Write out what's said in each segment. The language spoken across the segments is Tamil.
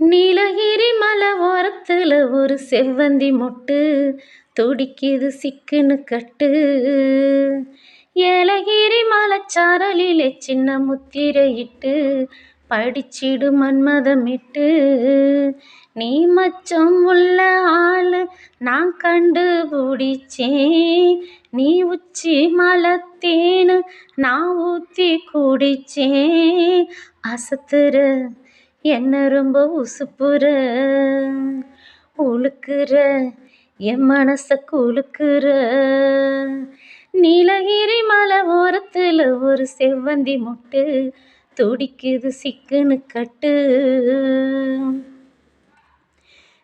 நீலகிரி மலை ஓரத்துல ஒரு செவ்வந்தி மொட்டு துடிக்குது சிக்குன்னு கட்டு. ஏலகிரி மலைச்சாரலிலே சின்ன முத்திரையிட்டு படிச்சிடு மன்மதமிட்டு. நீ மச்சம் உள்ள ஆளு நான் கண்டுபிடிச்சேன். நீ உச்சி மலத்தேனு நான் ஊத்தி குடிச்சேன். அசத்துற என்ன ரொம்ப உசுப்புற உழுக்குற என் மனச குலுக்குற. நீலகிரி மலை ஓரத்துல ஒரு செவ்வந்தி மொட்டு துடிக்குது சிக்குன்னு கட்டு.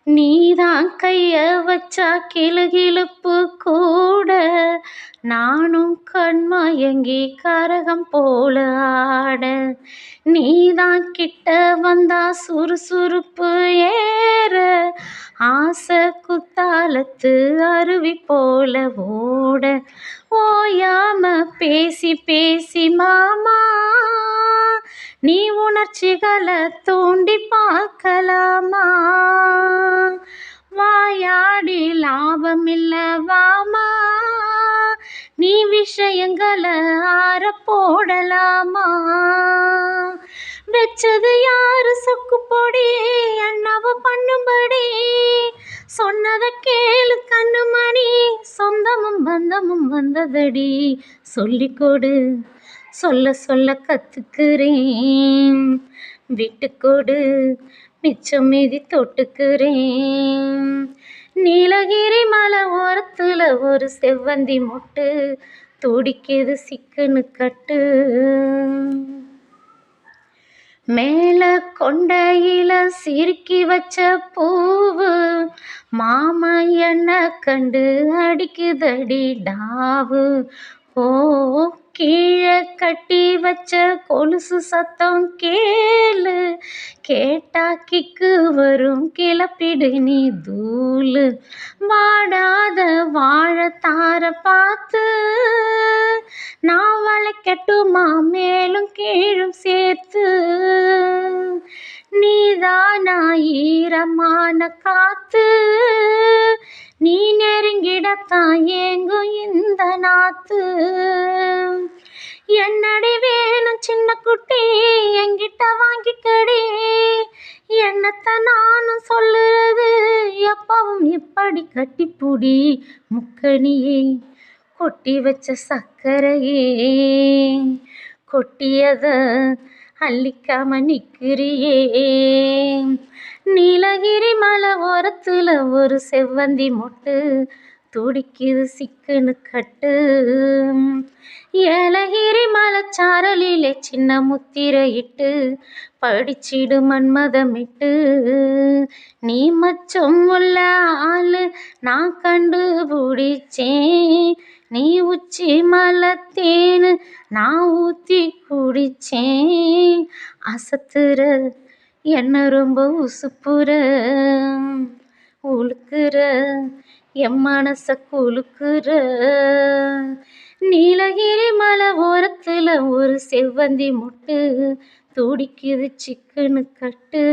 நீதான் கைய வச்சா கிளுகிளுப்பு கூட நானும் கண்மயங்கி கரகம் போல ஆட. நீதான் கிட்ட வந்தா சுறுசுறுப்பு ஏற ஆசை குத்தாலத்து அருவி போல ஓட. ஓயாம பேசி பேசி மாமா நீ உணர்ச்சிகளை தூண்டி பார்க்கலாமா. வாயாடி லாபமில்ல வாமா நீ விஷயங்களை ஆற போடலாமா. வெச்சது யாரு சொக்கு பொடி என்னவ பண்ணும்படி சொன்னத கேளு கண்ணுமணி சொந்தமும் பந்தமும் வந்ததடி. சொல்லிக்கொடு சொல்ல சொல்ல கத்துக்கிறேன் விட்டுக்கொடு மிச்சம் மீதி தொட்டுக்கிறேன். நீலகிரி மலை ஓரத்துல ஒரு செவ்வந்தி மொட்டு துடிக்குது சிக்குன்னு கட்டு. மேல கொண்டையில சிரிக்கி வச்ச பூவு மாமா என்ன கண்டு அடிக்குதடி டாவு. ஓ கீழே கட்டி வச்ச கொலுசு சத்தம் கேளு கேட்டா கிக்கு வரும் கிளப்பிடு நீ தூளு. வாடாத வாழத்தார பார்த்து நான் வளைக்கட்டுமா மேலும் கீழும் சேர்த்து. நீதானா ஈரமான காத்து நீ நெருங்கிடத்தான் ஏங்கும் இந்த நாத்து. என்னடி வேணும் சின்ன குட்டி என்கிட்ட வாங்கிக்கடி. என்னத்த நானும் சொல்லுறது எப்பவும் இப்படி கட்டிப்புடி. முக்கணியே கொட்டி வச்ச சக்கரையே கொட்டியத அள்ளிக்காம நிக்கிறியே. நீலகிரி மலை ஓரத்துல ஒரு செவ்வந்தி மொட்டு துடிக்குது சிக்குன்னு கட்டு. ஏலகிரி மலைச்சாரலிலே சின்ன முத்திரையிட்டு படிச்சிடு மன்மதமிட்டு. நீ மச்சம் உள்ள ஆளு நான் கண்டுபிடிச்சேன். நீ உச்சி மலத்தேனு நான் ஊத்தி குடிச்சேன். அசத்துற என்ன ரொம்ப உசுப்புற உழுக்குற என் மனச குலுக்குற. நீலகிரி மலை ஓரத்துல ஒரு செவ்வந்தி மொட்டு துடிக்குது சிக்குன்னு கட்டு.